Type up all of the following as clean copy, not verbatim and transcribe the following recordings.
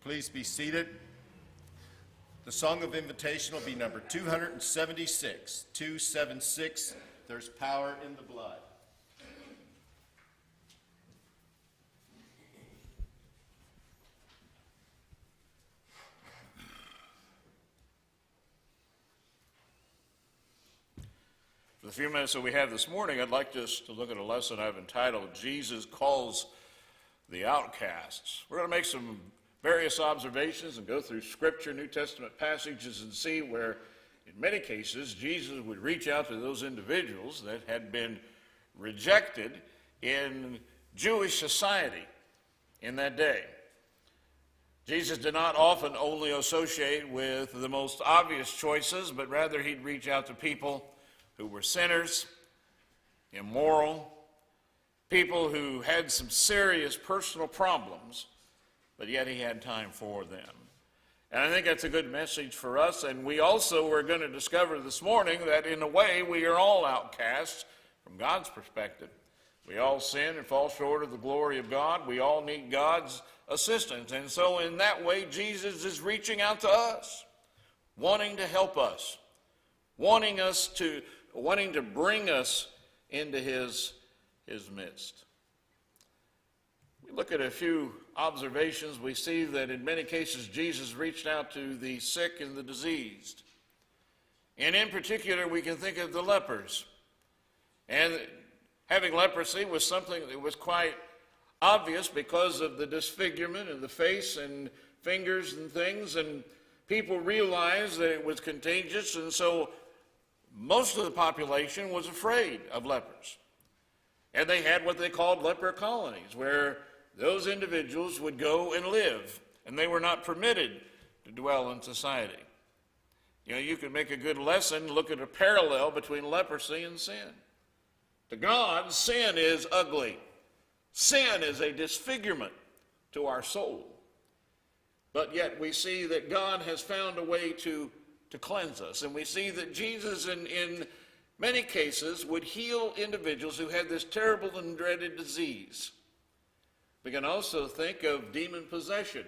Please be seated. The song of invitation will be number 276. 276, There's Power in the Blood. For the few minutes that we have this morning, I'd like us to look at a lesson I've entitled, Jesus Calls the Outcasts. We're going to make some various observations and go through Scripture, New Testament passages, and see where, in many cases, Jesus would reach out to those individuals that had been rejected in Jewish society in that day. Jesus did not often only associate with the most obvious choices, but rather he'd reach out to people who were sinners, immoral, people who had some serious personal problems, but yet he had time for them. And I think that's a good message for us, and we also are going to discover this morning that in a way we are all outcasts from God's perspective. We all sin and fall short of the glory of God. We all need God's assistance, and so in that way Jesus is reaching out to us, wanting to help us, wanting to bring us into his midst. We look at a few observations. We see that in many cases Jesus reached out to the sick and the diseased. And in particular, we can think of the lepers. And having leprosy was something that was quite obvious because of the disfigurement of the face and fingers and things. And people realized that it was contagious, and so most of the population was afraid of lepers. And they had what they called leper colonies, where those individuals would go and live, and they were not permitted to dwell in society. You know, you can make a good lesson, look at a parallel between leprosy and sin. To God, sin is ugly. Sin is a disfigurement to our soul. But yet we see that God has found a way to cleanse us. And we see that Jesus, in many cases, would heal individuals who had this terrible and dreaded disease. We can also think of demon possession.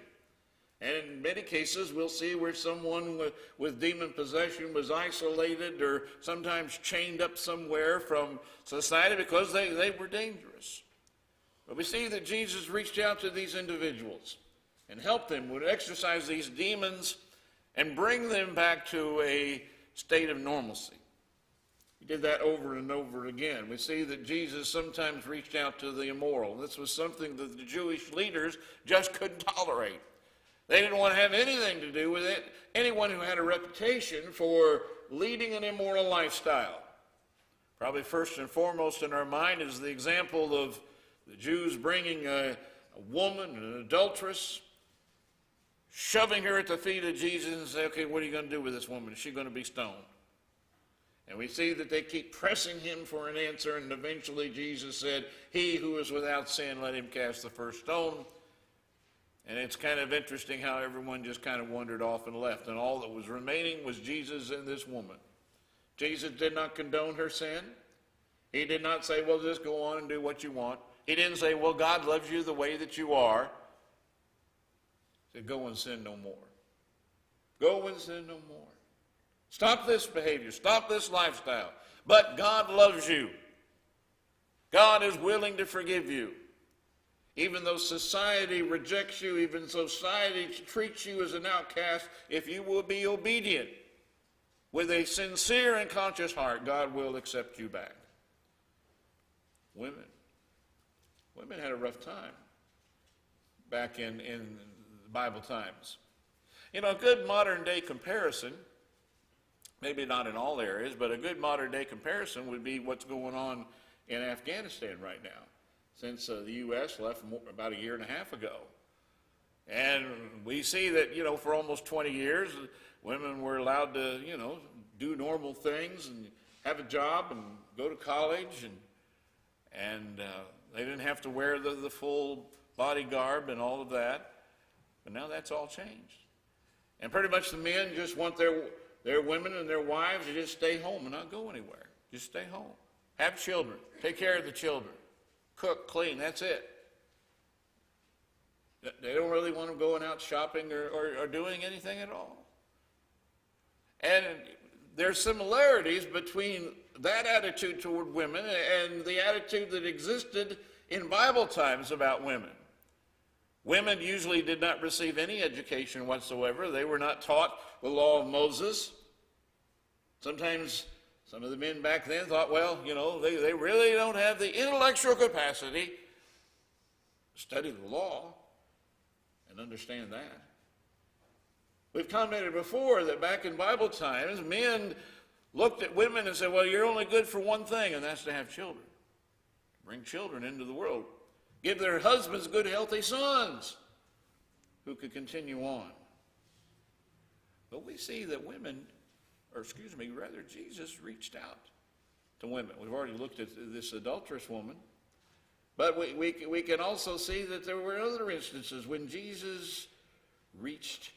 And in many cases, we'll see where someone with demon possession was isolated or sometimes chained up somewhere from society because they were dangerous. But we see that Jesus reached out to these individuals and helped them, would exorcise these demons and bring them back to a state of normalcy. He did that over and over again. We see that Jesus sometimes reached out to the immoral. This was something that the Jewish leaders just couldn't tolerate. They didn't want to have anything to do with it. Anyone who had a reputation for leading an immoral lifestyle. Probably first and foremost in our mind is the example of the Jews bringing a woman, an adulteress, shoving her at the feet of Jesus and say, okay, what are you going to do with this woman? Is she going to be stoned? And we see that they keep pressing him for an answer, and eventually Jesus said, he who is without sin, let him cast the first stone. And it's kind of interesting how everyone just kind of wandered off and left, and all that was remaining was Jesus and this woman. Jesus did not condone her sin. He did not say, well, just go on and do what you want. He didn't say, well, God loves you the way that you are. He said, go and sin no more. Go and sin no more. Stop this behavior. Stop this lifestyle. But God loves you. God is willing to forgive you. Even though society rejects you, even though society treats you as an outcast, if you will be obedient with a sincere and conscious heart, God will accept you back. Women had a rough time back in Bible times. You know, a good modern day comparison, maybe not in all areas, but a good modern day comparison would be what's going on in Afghanistan right now, since the U.S. left about a year and a half ago. And we see that, you know, for almost 20 years, women were allowed to, you know, do normal things and have a job and go to college, and they didn't have to wear the full body garb and all of that. But now that's all changed. And pretty much the men just want their women and their wives to just stay home and not go anywhere. Just stay home. Have children. Take care of the children. Cook, clean, that's it. They don't really want them going out shopping or doing anything at all. And there's similarities between that attitude toward women and the attitude that existed in Bible times about women. Women usually did not receive any education whatsoever. They were not taught the law of Moses. Sometimes some of the men back then thought, well, they really don't have the intellectual capacity to study the law and understand that. We've commented before that back in Bible times, men looked at women and said, well, you're only good for one thing, and that's to have children. Bring children into the world. Give their husbands good, healthy sons who could continue on. But we see that Jesus reached out to women. We've already looked at this adulterous woman. But we can also see that there were other instances when Jesus reached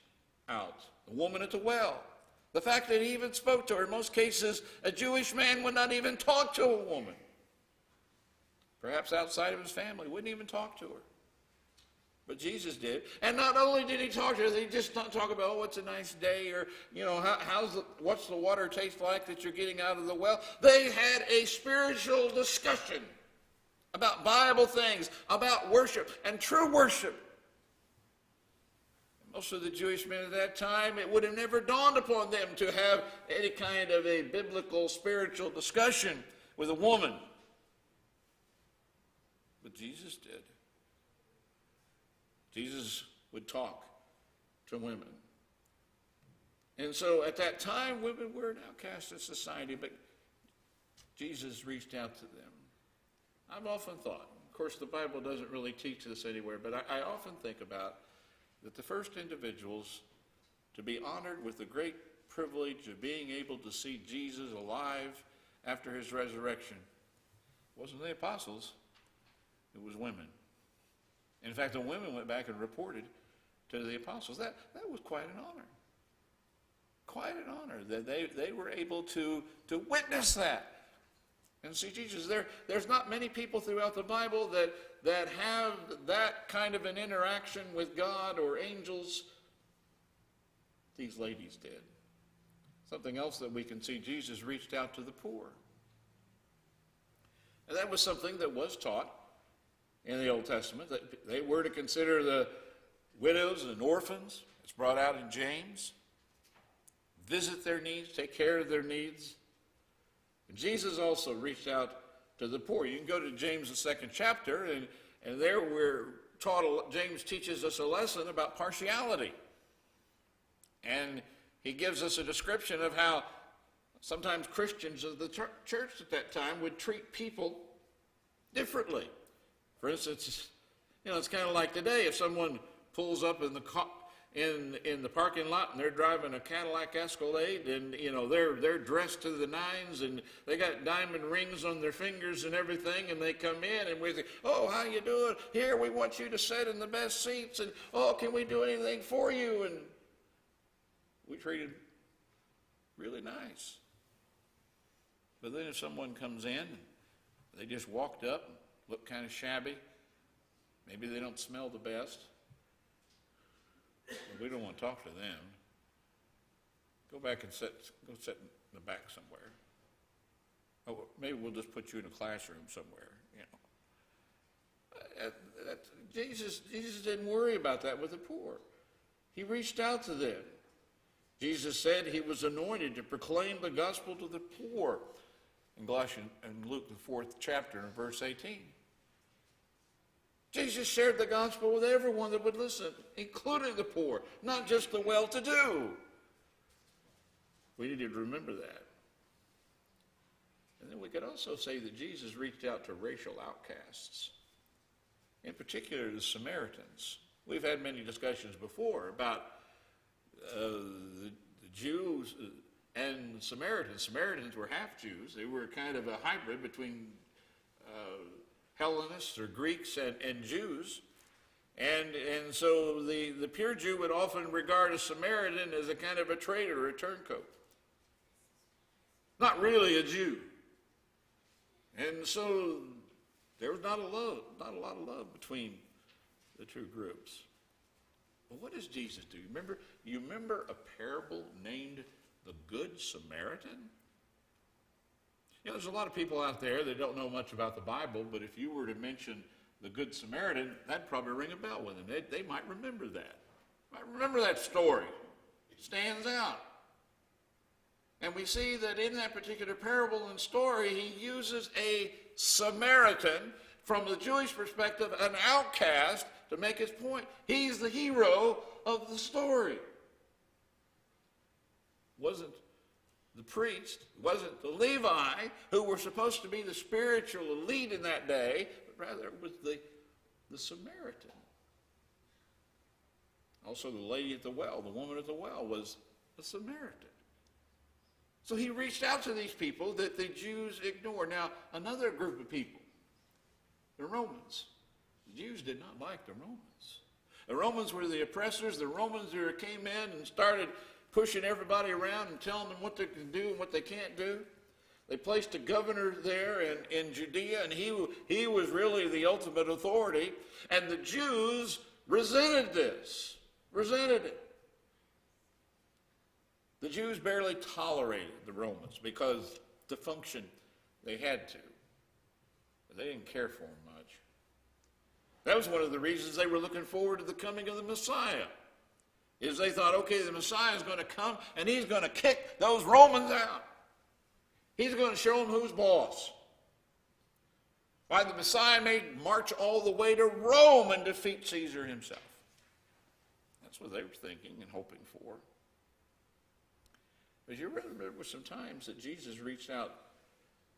out. The woman at the well. The fact that he even spoke to her. In most cases, a Jewish man would not even talk to a woman. Perhaps outside of his family, wouldn't even talk to her. But Jesus did. And not only did he talk to her, he just not talk about, what's a nice day, or, what's the water taste like that you're getting out of the well. They had a spiritual discussion about Bible things, about worship, and true worship. Most of the Jewish men at that time, it would have never dawned upon them to have any kind of a biblical, spiritual discussion with a woman. But Jesus did. Jesus would talk to women. And so at that time, women were an outcast in society, but Jesus reached out to them. I've often thought, of course the Bible doesn't really teach this anywhere, but I often think about that the first individuals to be honored with the great privilege of being able to see Jesus alive after his resurrection wasn't the apostles, it was women. In fact, the women went back and reported to the apostles. That was quite an honor. Quite an honor that they were able to witness that. And see, Jesus, there's not many people throughout the Bible that have that kind of an interaction with God or angels. These ladies did. Something else that we can see, Jesus reached out to the poor. And that was something that was taught in the Old Testament, that they were to consider the widows and orphans. It's brought out in James. Visit their needs, take care of their needs. And Jesus also reached out to the poor. You can go to James, the 2nd chapter, and there James teaches us a lesson about partiality. And he gives us a description of how sometimes Christians of the church at that time would treat people differently. For instance, it's kind of like today. If someone pulls up in the parking lot and they're driving a Cadillac Escalade, and they're dressed to the nines and they got diamond rings on their fingers and everything, and they come in and we think, oh, how you doing? Here, we want you to sit in the best seats, and oh, can we do anything for you? And we treated really nice. But then if someone comes in, they just walked up, look kind of shabby. Maybe they don't smell the best. But we don't want to talk to them. Go back and go sit in the back somewhere. Oh, maybe we'll just put you in a classroom somewhere. Jesus didn't worry about that with the poor. He reached out to them. Jesus said he was anointed to proclaim the gospel to the poor in Luke, the 4th chapter, in verse 18. Jesus shared the gospel with everyone that would listen, including the poor, not just the well-to-do. We need to remember that. And then we could also say that Jesus reached out to racial outcasts, in particular the Samaritans. We've had many discussions before about the Jews and Samaritans. Samaritans were half Jews. They were kind of a hybrid between Hellenists or Greeks and Jews. And so the pure Jew would often regard a Samaritan as a kind of a traitor or a turncoat. Not really a Jew. And so there was not a lot of love between the two groups. what does Jesus do? You remember a parable named the Good Samaritan? You know, there's a lot of people out there that don't know much about the Bible, but if you were to mention the Good Samaritan, that'd probably ring a bell with them. They might remember that. Might remember that story. It stands out. And we see that in that particular parable and story, he uses a Samaritan, from the Jewish perspective, an outcast, to make his point. He's the hero of the story. Wasn't the priest, wasn't the Levi, who were supposed to be the spiritual elite in that day, but rather it was the Samaritan. Also, the lady at the well, the woman at the well, was a Samaritan. So he reached out to these people that the Jews ignored. Now, another group of people, the Romans. The Jews did not like the Romans. The Romans were the oppressors. The Romans who came in and started pushing everybody around and telling them what they can do and what they can't do. They placed a governor there in Judea, and he was really the ultimate authority. And the Jews resented this, resented it. The Jews barely tolerated the Romans because to function they had to. But they didn't care for them much. That was one of the reasons they were looking forward to the coming of the Messiah. Is they thought, okay, the Messiah is going to come and he's going to kick those Romans out. He's going to show them who's boss. Why, the Messiah may march all the way to Rome and defeat Caesar himself. That's what they were thinking and hoping for. But you remember there were some times that Jesus reached out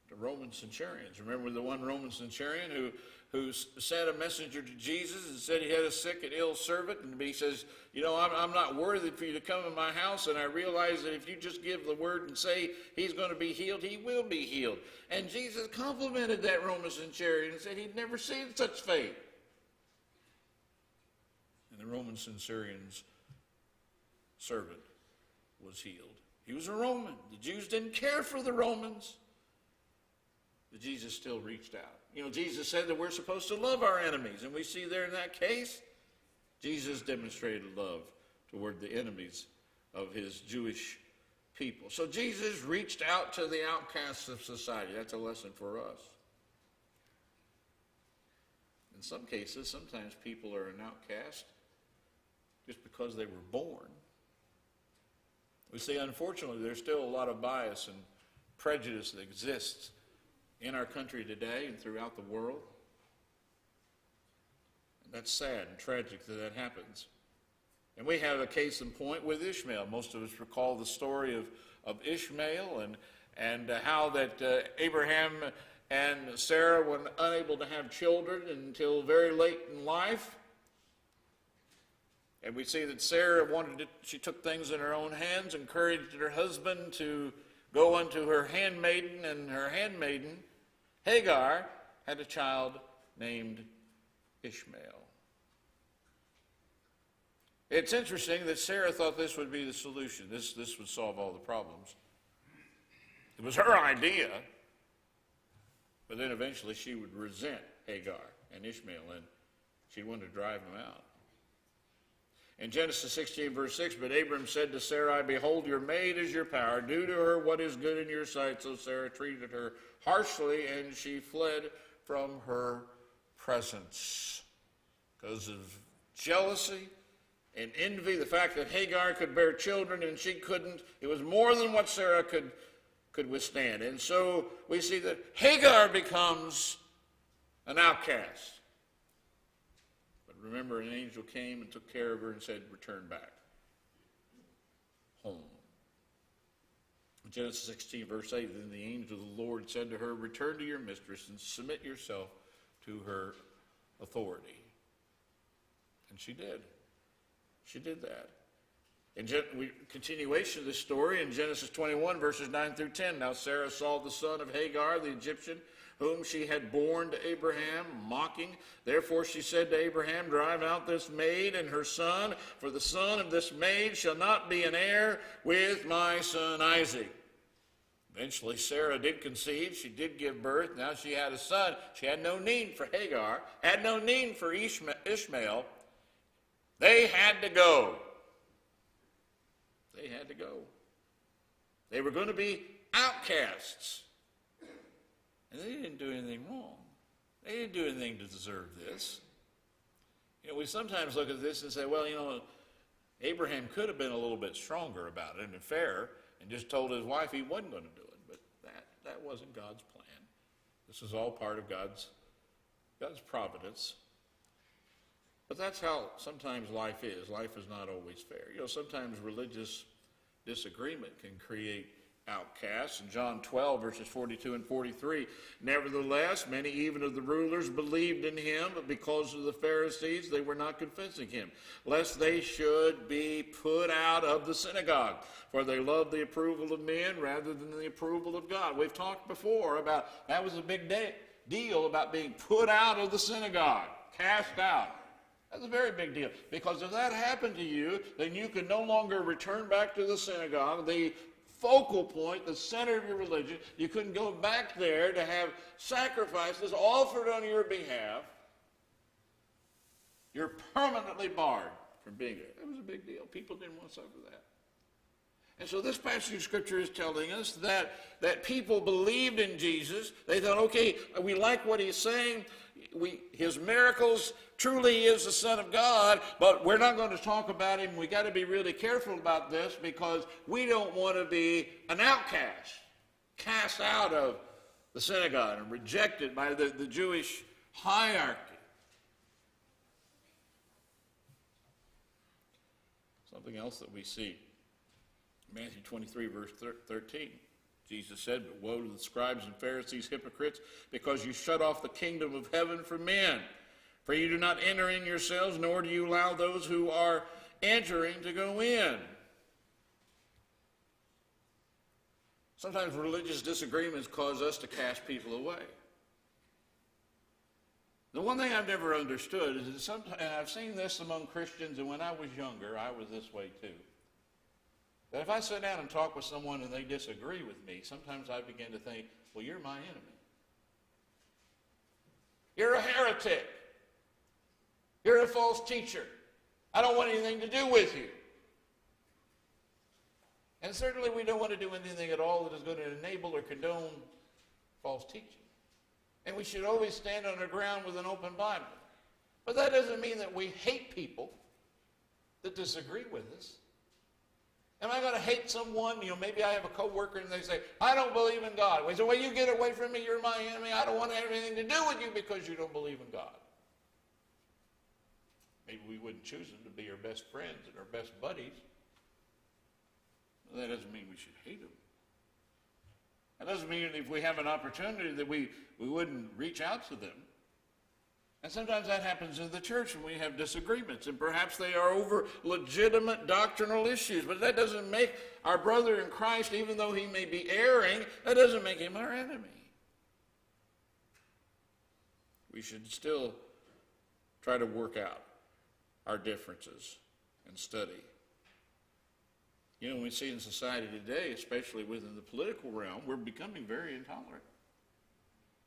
to Roman centurions. Remember the one Roman centurion who sent a messenger to Jesus and said he had a sick and ill servant, and he says, you know, I'm not worthy for you to come in my house, and I realize that if you just give the word and say he's going to be healed, he will be healed. And Jesus complimented that Roman centurion and said he'd never seen such faith. And the Roman centurion's servant was healed. He was a Roman. The Jews didn't care for the Romans. But Jesus still reached out. You know, Jesus said that we're supposed to love our enemies. And we see there in that case, Jesus demonstrated love toward the enemies of his Jewish people. So Jesus reached out to the outcasts of society. That's a lesson for us. In some cases, sometimes people are an outcast just because they were born. We see, unfortunately, there's still a lot of bias and prejudice that exists in our country today and throughout the world. And that's sad and tragic that happens. And we have a case in point with Ishmael. Most of us recall the story of Ishmael and how that Abraham and Sarah were unable to have children until very late in life. And we see that Sarah she took things in her own hands, encouraged her husband to go unto her handmaiden, and her handmaiden, Hagar, had a child named Ishmael. It's interesting that Sarah thought this would be the solution. This would solve all the problems. It was her idea, but then eventually she would resent Hagar and Ishmael, and she'd want to drive them out. In Genesis 16, verse 6, but Abram said to Sarai, behold, your maid is your power. Do to her what is good in your sight. So Sarah treated her harshly, and she fled from her presence. Because of jealousy and envy, the fact that Hagar could bear children and she couldn't, it was more than what Sarah could withstand. And so we see that Hagar becomes an outcast. Remember, an angel came and took care of her and said, return back home. In Genesis 16, verse 8, then the angel of the Lord said to her, return to your mistress and submit yourself to her authority. And she did. She did that. In continuation of this story, in Genesis 21, verses 9 through 10, now Sarah saw the son of Hagar, the Egyptian, whom she had borne to Abraham, mocking. Therefore she said to Abraham, drive out this maid and her son, for the son of this maid shall not be an heir with my son Isaac. Eventually Sarah did conceive. She did give birth. Now she had a son. She had no need for Hagar, had no need for Ishmael. They had to go. They had to go. They were going to be outcasts. And they didn't do anything wrong. They didn't do anything to deserve this. We sometimes look at this and say, well, Abraham could have been a little bit stronger about it and fair and just told his wife he wasn't going to do it. But that wasn't God's plan. This is all part of God's providence. But that's how sometimes life is. Life is not always fair. Sometimes religious disagreement can create outcasts. In John 12, verses 42 and 43, nevertheless, many even of the rulers believed in him, but because of the Pharisees, they were not confessing him, lest they should be put out of the synagogue. For they loved the approval of men rather than the approval of God. We've talked before about that was a big deal about being put out of the synagogue, cast out. That's a very big deal, because if that happened to you, then you could no longer return back to the synagogue, the focal point, the center of your religion. You couldn't go back there to have sacrifices offered on your behalf. You're permanently barred from being there. That was a big deal. People didn't want to suffer that. And so this passage of Scripture is telling us that people believed in Jesus. They thought, okay, we like what he's saying. His miracles, truly he is the Son of God, but we're not going to talk about him. We got to be really careful about this because we don't want to be an outcast, cast out of the synagogue and rejected by the Jewish hierarchy. Something else that we see, Matthew 23, verse 13. Jesus said, but woe to the scribes and Pharisees, hypocrites, because you shut off the kingdom of heaven from men. For you do not enter in yourselves, nor do you allow those who are entering to go in. Sometimes religious disagreements cause us to cast people away. The one thing I've never understood is that sometimes, and I've seen this among Christians, and when I was younger, I was this way too. That if I sit down and talk with someone and they disagree with me, sometimes I begin to think, well, you're my enemy. You're a heretic. You're a false teacher. I don't want anything to do with you. And certainly we don't want to do anything at all that is going to enable or condone false teaching. And we should always stand on our ground with an open Bible. But that doesn't mean that we hate people that disagree with us. Am I going to hate someone? Maybe I have a coworker and they say, I don't believe in God. We say, well, you get away from me, you're my enemy. I don't want to have anything to do with you because you don't believe in God. Maybe we wouldn't choose them to be our best friends and our best buddies. Well, that doesn't mean we should hate them. That doesn't mean if we have an opportunity that we wouldn't reach out to them. And sometimes that happens in the church when we have disagreements, and perhaps they are over legitimate doctrinal issues, but that doesn't make our brother in Christ, even though he may be erring, that doesn't make him our enemy. We should still try to work out our differences and study. We see in society today, especially within the political realm, we're becoming very intolerant.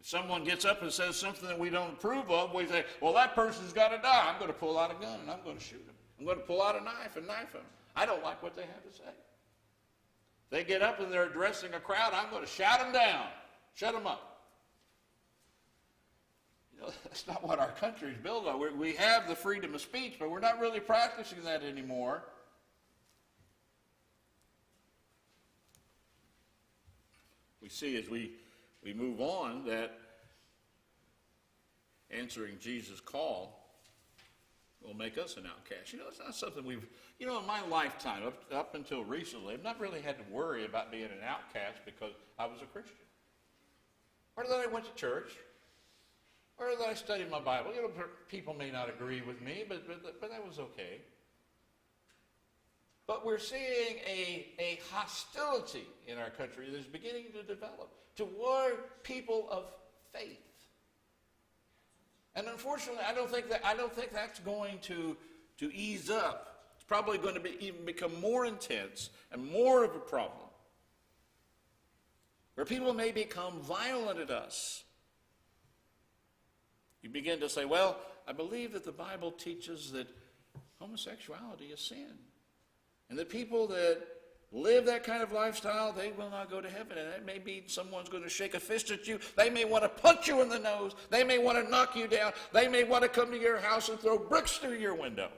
If someone gets up and says something that we don't approve of, we say, well, that person's got to die. I'm going to pull out a gun and I'm going to shoot him. I'm going to pull out a knife and knife him. I don't like what they have to say. They get up and they're addressing a crowd, I'm going to shout them down, shut them up. That's not what our country is built on. We have the freedom of speech, but we're not really practicing that anymore. We see as we move on that answering Jesus' call will make us an outcast. It's not something we've, in my lifetime, up until recently, I've not really had to worry about being an outcast because I was a Christian. Or that I went to church. Or that I studied my Bible. People may not agree with me, but that was okay. But we're seeing a hostility in our country that is beginning to develop toward people of faith. And unfortunately, I don't think that's going to ease up. It's probably going to even become more intense and more of a problem, where people may become violent at us. You begin to say, well, I believe that the Bible teaches that homosexuality is sin. And the people that live that kind of lifestyle, they will not go to heaven. And that may be someone's going to shake a fist at you. They may want to punch you in the nose. They may want to knock you down. They may want to come to your house and throw bricks through your window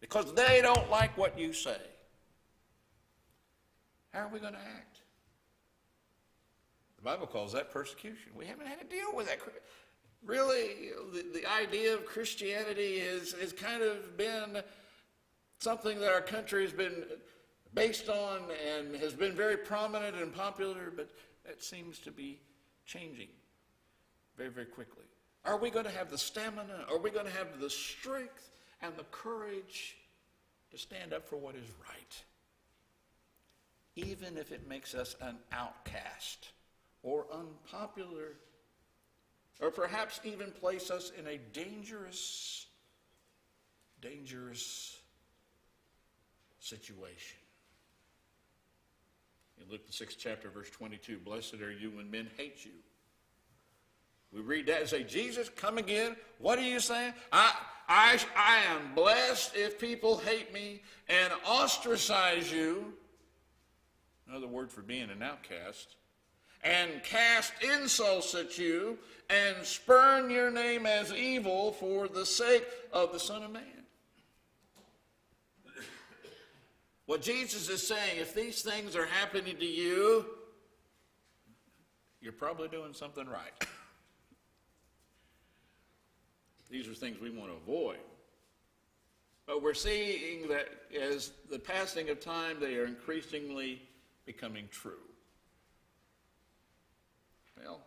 because they don't like what you say. How are we going to act? The Bible calls that persecution. We haven't had to deal with that. Really, the idea of Christianity has kind of been something that our country has been based on and has been very prominent and popular, but that seems to be changing very, very quickly. Are we going to have the stamina? Are we going to have the strength and the courage to stand up for what is right? Even if it makes us an outcast or unpopular, or perhaps even place us in a dangerous situation. In Luke the 6th chapter, verse 22, blessed are you when men hate you. We read that and say, Jesus, come again. What are you saying? I am blessed if people hate me and ostracize you. Another word for being an outcast. And cast insults at you and spurn your name as evil for the sake of the Son of Man. What Jesus is saying, if these things are happening to you, you're probably doing something right. These are things we want to avoid. But we're seeing that as the passing of time, they are increasingly becoming true. Well,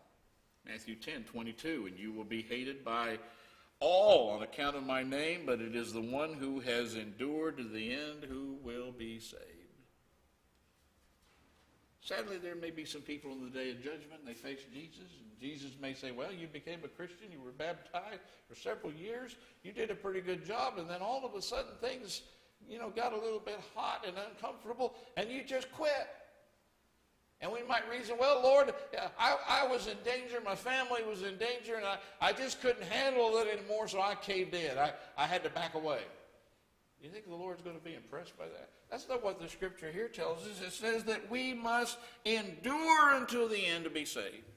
Matthew 10:22, and you will be hated by all on account of my name, but it is the one who has endured to the end who will be saved. Sadly, there may be some people in the day of judgment, and they face Jesus, and Jesus may say, well, you became a Christian, you were baptized for several years, you did a pretty good job, and then all of a sudden things, got a little bit hot and uncomfortable, and you just quit. And we might reason, well, Lord, I was in danger, my family was in danger, and I just couldn't handle it anymore, so I caved in. I had to back away. You think the Lord's going to be impressed by that? That's not what the scripture here tells us. It says that we must endure until the end to be saved.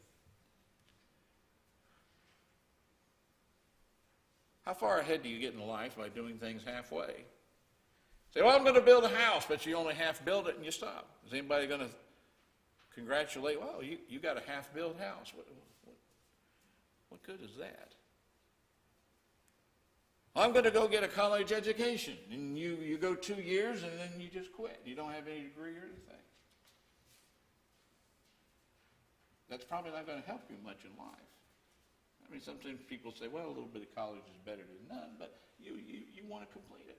How far ahead do you get in life by doing things halfway? Say, well, I'm going to build a house, but you only half build it and you stop. Is anybody going to congratulate, well, you got a half-built house. What good is that? I'm going to go get a college education. And you go 2 years and then you just quit. You don't have any degree or anything. That's probably not going to help you much in life. I mean, sometimes people say, well, a little bit of college is better than none, but you want to complete it.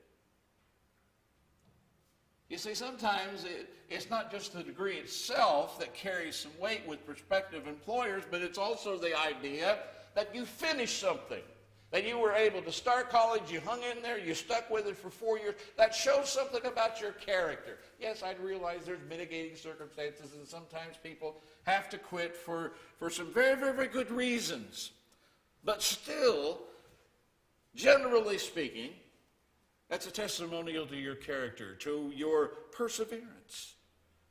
You see, sometimes it's not just the degree itself that carries some weight with prospective employers, but it's also the idea that you finish something, that you were able to start college, you hung in there, you stuck with it for 4 years. That shows something about your character. Yes, I realize there's mitigating circumstances, and sometimes people have to quit for some very, very, very good reasons. But still, generally speaking, that's a testimonial to your character, to your perseverance.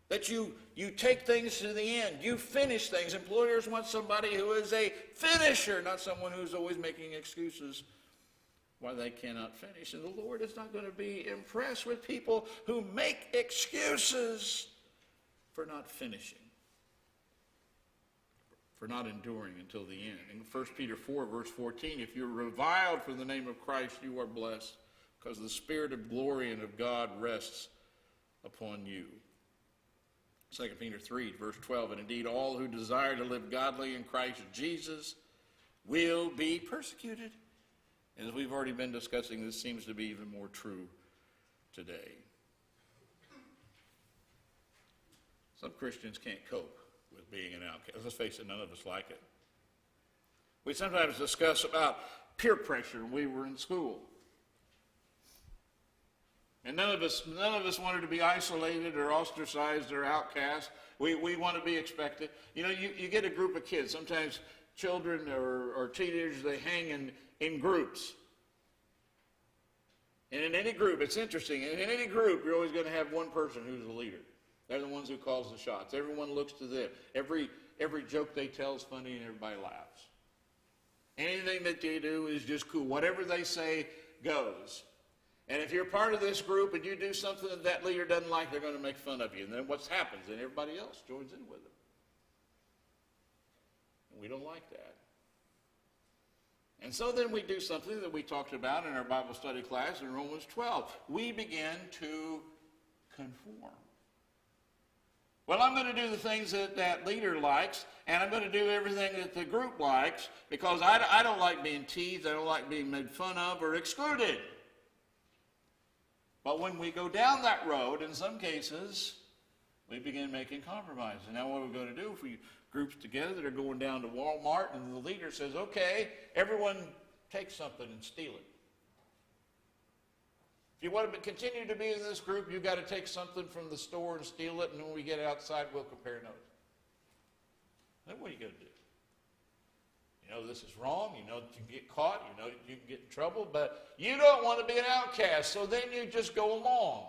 That you take things to the end. You finish things. Employers want somebody who is a finisher, not someone who's always making excuses why they cannot finish. And the Lord is not going to be impressed with people who make excuses for not finishing, for not enduring until the end. In 1 Peter 4, verse 14, if you're reviled for the name of Christ, you are blessed, because the Spirit of glory and of God rests upon you. 2 Peter 3, verse 12, and indeed all who desire to live godly in Christ Jesus will be persecuted. And as we've already been discussing, this seems to be even more true today. Some Christians can't cope with being an outcast. Let's face it, none of us like it. We sometimes discuss about peer pressure when we were in school. And none of us wanted to be isolated or ostracized or outcast. We want to be expected. You get a group of kids. Sometimes children or teenagers, they hang in groups. And in any group, it's interesting, in any group, you're always going to have one person who's the leader. They're the ones who calls the shots. Everyone looks to them. Every joke they tell is funny and everybody laughs. Anything that they do is just cool. Whatever they say goes. And if you're part of this group and you do something that that leader doesn't like, they're going to make fun of you. And then what happens? Then everybody else joins in with them. And we don't like that. And so then we do something that we talked about in our Bible study class in Romans 12. We begin to conform. Well, I'm going to do the things that that leader likes, and I'm going to do everything that the group likes, because I don't like being teased, I don't like being made fun of or excluded. But when we go down that road, in some cases, we begin making compromises. And now what we're going to do, if we groups together that are going down to Walmart, and the leader says, okay, everyone take something and steal it. If you want to continue to be in this group, you've got to take something from the store and steal it, and when we get outside, we'll compare notes. Then what are you going to do? You know this is wrong, you know that you can get caught, you know that you can get in trouble, but you don't want to be an outcast, so then you just go along.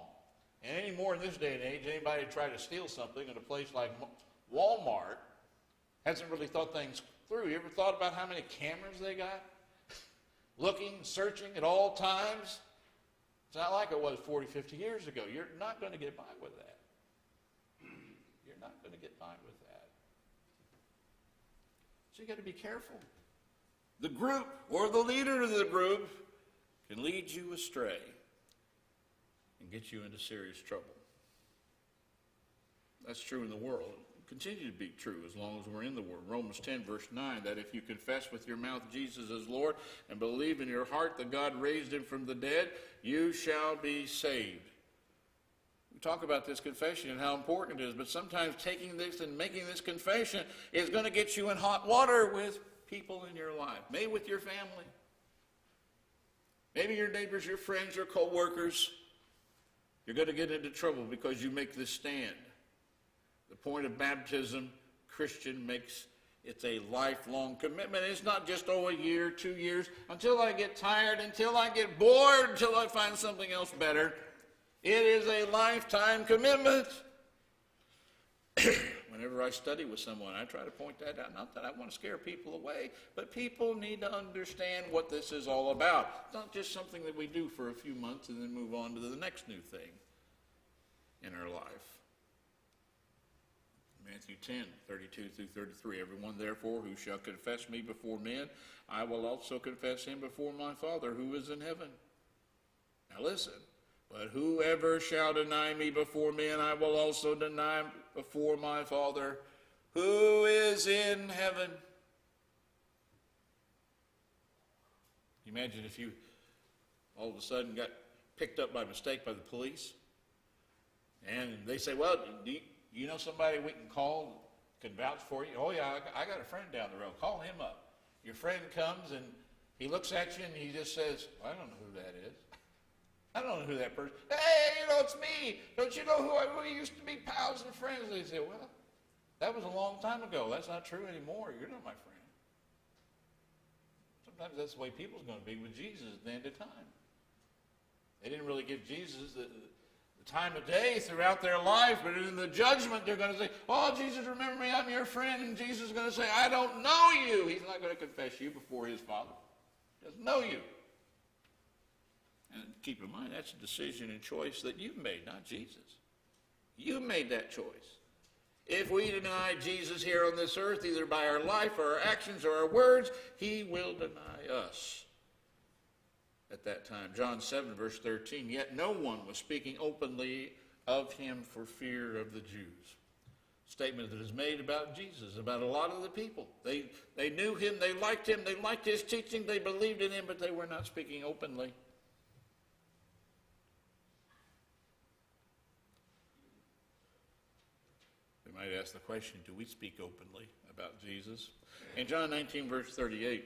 And anymore in this day and age, anybody try to steal something in a place like Walmart hasn't really thought things through. You ever thought about how many cameras they got? Looking, searching at all times? It's not like it was 40, 50 years ago. You're not going to get by with that. You're not going to get by with that. So you got to be careful. The group or the leader of the group can lead you astray and get you into serious trouble. That's true in the world. Continue to be true as long as we're in the world. Romans 10 verse 9, that if you confess with your mouth Jesus as Lord and believe in your heart that God raised him from the dead, you shall be saved. We talk about this confession and how important it is, but sometimes taking this and making this confession is going to get you in hot water with people in your life, maybe with your family, maybe your neighbors, your friends, your co-workers. You're going to get into trouble because you make this stand. The point of baptism, Christian makes it's a lifelong commitment. It's not just, a year, 2 years, until I get tired, until I get bored, until I find something else better. It is a lifetime commitment. Whenever I study with someone, I try to point that out. Not that I want to scare people away, but people need to understand what this is all about. It's not just something that we do for a few months and then move on to the next new thing in our life. Matthew 10, 32 through 33. Everyone, therefore, who shall confess me before men, I will also confess him before my Father who is in heaven. Now listen. But whoever shall deny me before men, I will also deny before my Father who is in heaven. Imagine if you all of a sudden got picked up by mistake by the police, and they say, well, do you know somebody we can call, can vouch for you? Oh, yeah, I got a friend down the road. Call him up. Your friend comes, and he looks at you, and he just says, well, I don't know who that is. I don't know who that person is. Hey, it's me. Don't you know who we used to be pals and friends? They say, well, that was a long time ago. That's not true anymore. You're not my friend. Sometimes that's the way people's going to be with Jesus at the end of time. They didn't really give Jesus the time of day throughout their life, but in the judgment they're going to say, oh, Jesus, remember me, I'm your friend. And Jesus is going to say, I don't know you. He's not going to confess you before his Father. He doesn't know you. And keep in mind, that's a decision and choice that you've made, not Jesus. You made that choice. If we deny Jesus here on this earth, either by our life or our actions or our words, he will deny us at that time. John 7, verse 13, yet no one was speaking openly of him for fear of the Jews. Statement that is made about Jesus, about a lot of the people. They knew him, they liked his teaching, they believed in him, but they were not speaking openly. We might ask the question, do we speak openly about Jesus? In John 19, verse 38,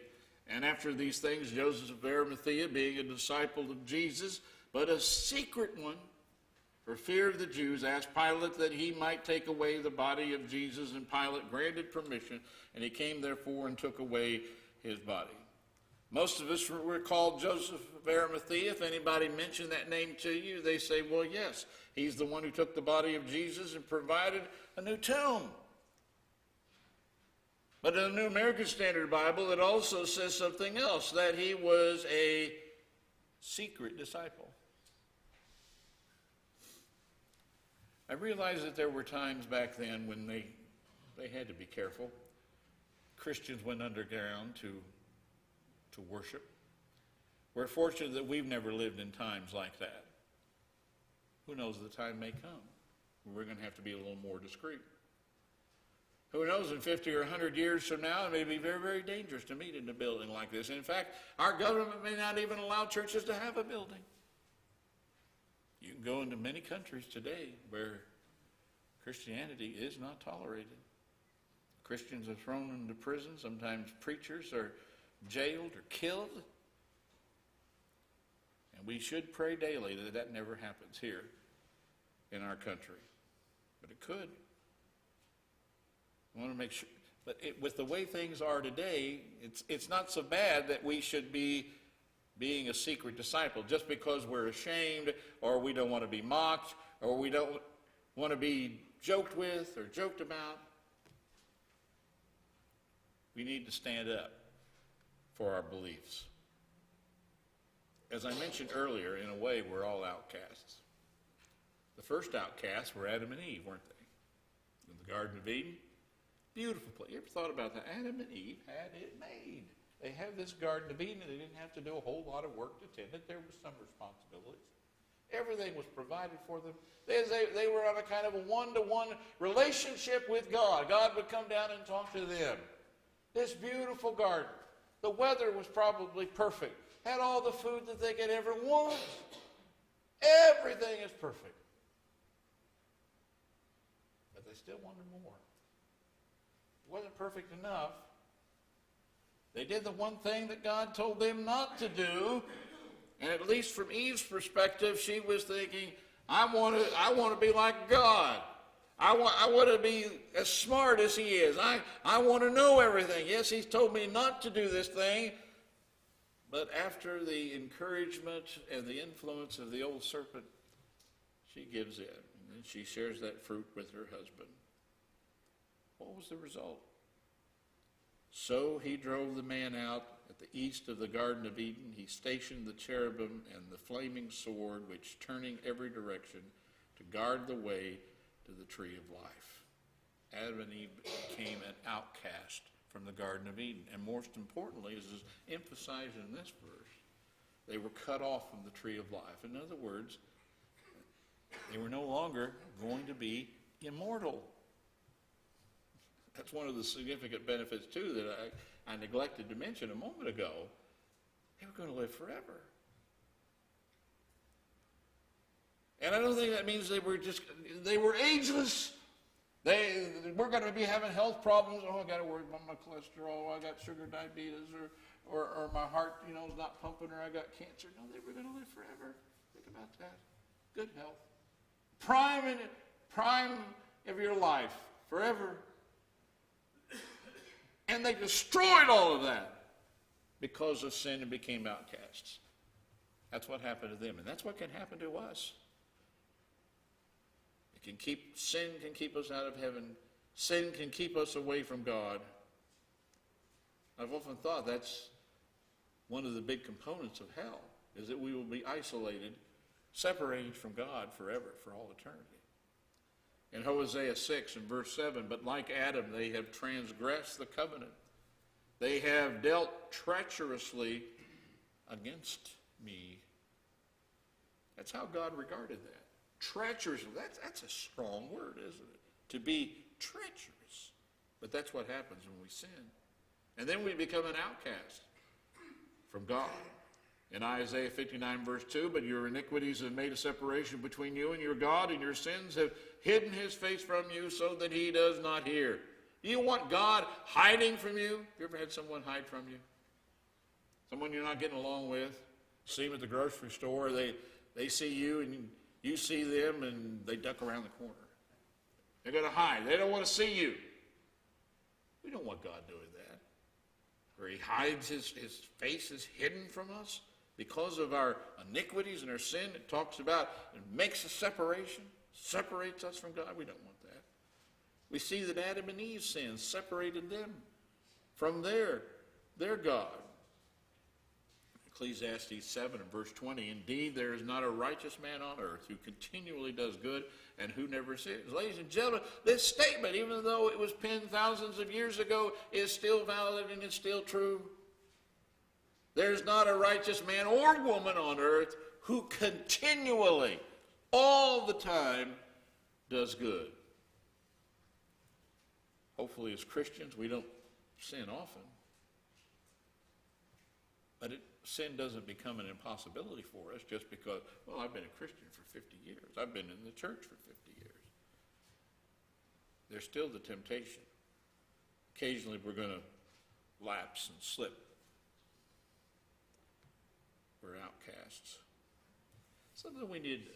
and after these things, Joseph of Arimathea, being a disciple of Jesus, but a secret one, for fear of the Jews, asked Pilate that he might take away the body of Jesus, and Pilate granted permission, and he came therefore and took away his body. Most of us were called Joseph of Arimathea. If anybody mentioned that name to you, they say, well, yes, he's the one who took the body of Jesus and provided a new tomb. But in the New American Standard Bible, it also says something else, that he was a secret disciple. I realized that there were times back then when they had to be careful. Christians went underground to worship. We're fortunate that we've never lived in times like that. Who knows, the time may come. We're going to have to be a little more discreet. Who knows, in 50 or 100 years from now, it may be very, very dangerous to meet in a building like this. In fact, our government may not even allow churches to have a building. You can go into many countries today where Christianity is not tolerated. Christians are thrown into prison. Sometimes preachers are jailed or killed. And we should pray daily that that never happens here in our country. But it could. I want to make sure. But with the way things are today, it's not so bad that we should be being a secret disciple just because we're ashamed, or we don't want to be mocked, or we don't want to be joked with or joked about. We need to stand up for our beliefs. As I mentioned earlier, in a way, we're all outcasts. The first outcasts were Adam and Eve, weren't they? In the Garden of Eden. Beautiful place. You ever thought about that? Adam and Eve had it made. They have this Garden of Eden, and they didn't have to do a whole lot of work to tend it. There was some responsibilities. Everything was provided for them. They were on a kind of a one-to-one relationship with God. God would come down and talk to them. This beautiful garden. The weather was probably perfect. Had all the food that they could ever want. Everything is perfect. But they still wanted more. It wasn't perfect enough. They did the one thing that God told them not to do. And at least from Eve's perspective, she was thinking, I want to be like God. I want to be as smart as he is. I want to know everything. Yes, he's told me not to do this thing. But after the encouragement and the influence of the old serpent, she gives in. And she shares that fruit with her husband. What was the result? So he drove the man out at the east of the Garden of Eden. He stationed the cherubim and the flaming sword, which turning every direction to guard the way to the tree of life. Adam and Eve became an outcast from the Garden of Eden. And most importantly, as is emphasized in this verse, they were cut off from the tree of life. In other words, they were no longer going to be immortal. That's one of the significant benefits, too, that I neglected to mention a moment ago. They were going to live forever. And I don't think that means they were ageless. We're going to be having health problems. Oh, I got to worry about my cholesterol. I got sugar diabetes, or my heart, is not pumping, or I got cancer. No, they were going to live forever. Think about that. Good health. Prime of your life, forever. And they destroyed all of that because of sin and became outcasts. That's what happened to them, and that's what can happen to us. Sin can keep us out of heaven. Sin can keep us away from God. I've often thought that's one of the big components of hell, is that we will be isolated, separated from God forever, for all eternity. In Hosea 6 and verse 7, but like Adam, they have transgressed the covenant. They have dealt treacherously against me. That's how God regarded that. Treacherous, that's a strong word, isn't it? To be treacherous. But that's what happens when we sin. And then we become an outcast from God. In Isaiah 59 verse 2, but your iniquities have made a separation between you and your God, and your sins have hidden his face from you so that he does not hear. Do you want God hiding from you? You ever had someone hide from you? Someone you're not getting along with? See them at the grocery store, they see you and you see them, and they duck around the corner. They're going to hide. They don't want to see you. We don't want God doing that. where he hides his face is hidden from us because of our iniquities and our sin. It talks about it makes a separation, separates us from God. We don't want that. We see that Adam and Eve's sin separated them from their God. Ecclesiastes 7 and verse 20, indeed there is not a righteous man on earth who continually does good and who never sins. Ladies and gentlemen, this statement, even though it was penned thousands of years ago, is still valid and it's still true. There's not a righteous man or woman on earth who continually, all the time, does good. Hopefully as Christians we don't sin often. But sin doesn't become an impossibility for us just because, well, I've been a Christian for 50 years. I've been in the church for 50 years. There's still the temptation. Occasionally we're going to lapse and slip. We're outcasts. Something we need to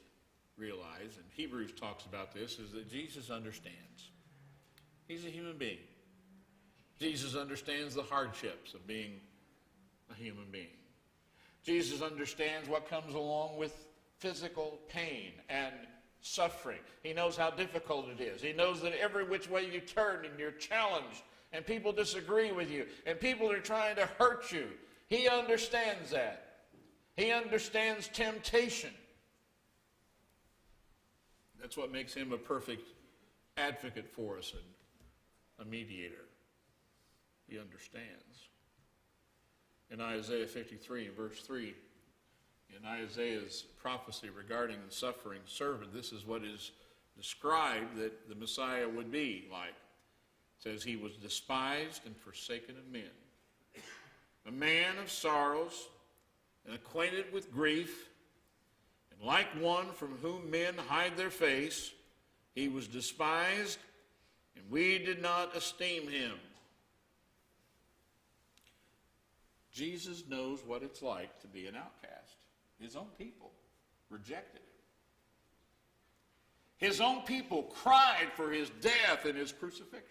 realize, and Hebrews talks about this, is that Jesus understands. He's a human being. Jesus understands the hardships of being a human being. Jesus understands what comes along with physical pain and suffering. He knows how difficult it is. He knows that every which way you turn and you're challenged and people disagree with you and people are trying to hurt you. He understands that. He understands temptation. That's what makes him a perfect advocate for us and a mediator. He understands. In Isaiah 53, verse 3, in Isaiah's prophecy regarding the suffering servant, this is what is described that the Messiah would be like. It says, he was despised and forsaken of men, a man of sorrows and acquainted with grief, and like one from whom men hide their face, he was despised, and we did not esteem him. Jesus knows what it's like to be an outcast. His own people rejected him. His own people cried for his death and his crucifixion.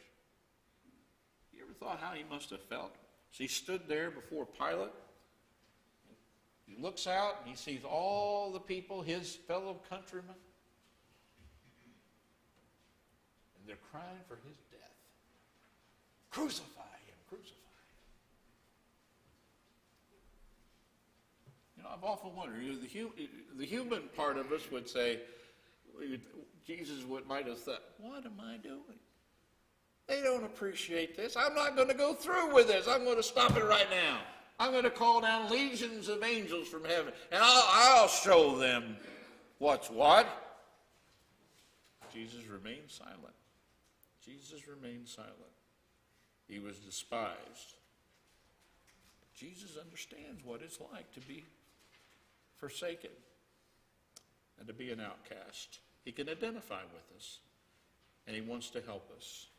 You ever thought how he must have felt? So he stood there before Pilate. He looks out and he sees all the people, his fellow countrymen, and they're crying for his death. Crucify him, crucify him. You know, I've often wondered, the human part of us would say, Jesus might have thought, what am I doing? They don't appreciate this. I'm not going to go through with this. I'm going to stop it right now. I'm going to call down legions of angels from heaven, and I'll show them what's what. Jesus remained silent. Jesus remained silent. He was despised. Jesus understands what it's like to be forsaken and to be an outcast. He can identify with us, and he wants to help us.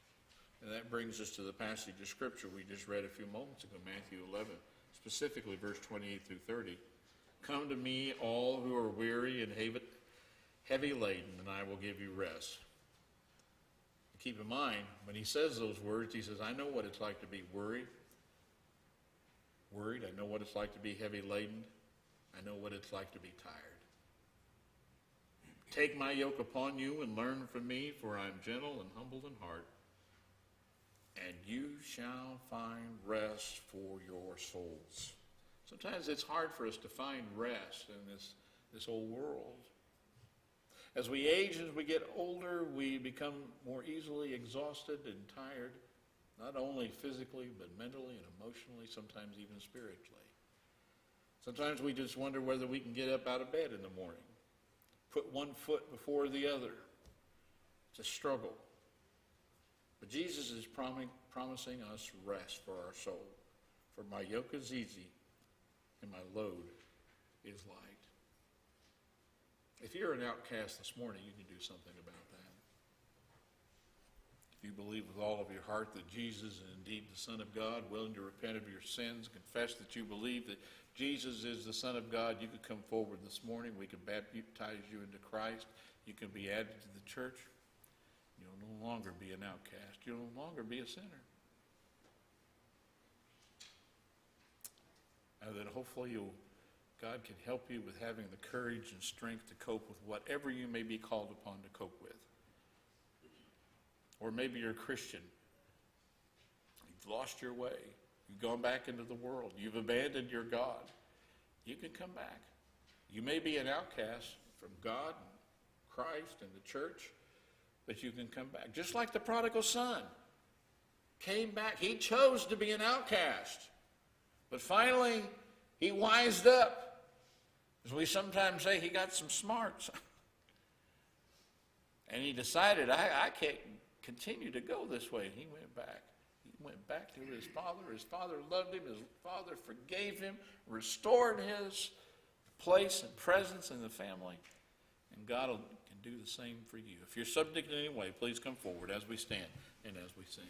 And that brings us to the passage of Scripture we just read a few moments ago, Matthew 11, specifically verse 28 through 30. Come to me, all who are weary and heavy laden, and I will give you rest. Keep in mind, when he says those words, he says, I know what it's like to be worried. I know what it's like to be heavy laden. I know what it's like to be tired. Take my yoke upon you and learn from me, for I am gentle and humble in heart, and you shall find rest for your souls. Sometimes it's hard for us to find rest in this old world. As we age, as we get older, we become more easily exhausted and tired, not only physically, but mentally and emotionally, sometimes even spiritually. Sometimes we just wonder whether we can get up out of bed in the morning, put one foot before the other. It's a struggle. But Jesus is promising us rest for our soul. For my yoke is easy and my load is light. If you're an outcast this morning, you can do something about that. If you believe with all of your heart that Jesus is indeed the Son of God, willing to repent of your sins, confess that you believe that Jesus is the Son of God, you could come forward this morning. We can baptize you into Christ. You can be added to the church. You'll no longer be an outcast. You'll no longer be a sinner. and that hopefully God can help you with having the courage and strength to cope with whatever you may be called upon to cope with. Or maybe you're a Christian. You've lost your way. You've gone back into the world. You've abandoned your God. You can come back. You may be an outcast from God, and Christ, and the church, but you can come back. Just like the prodigal son came back. He chose to be an outcast. But finally, he wised up. As we sometimes say, he got some smarts. And he decided, I can't continue to go this way. And he went back. He went back to his father. His father loved him. His father forgave him, restored his place and presence in the family. And God can do the same for you. If you're subject in any way, please come forward as we stand and as we sing.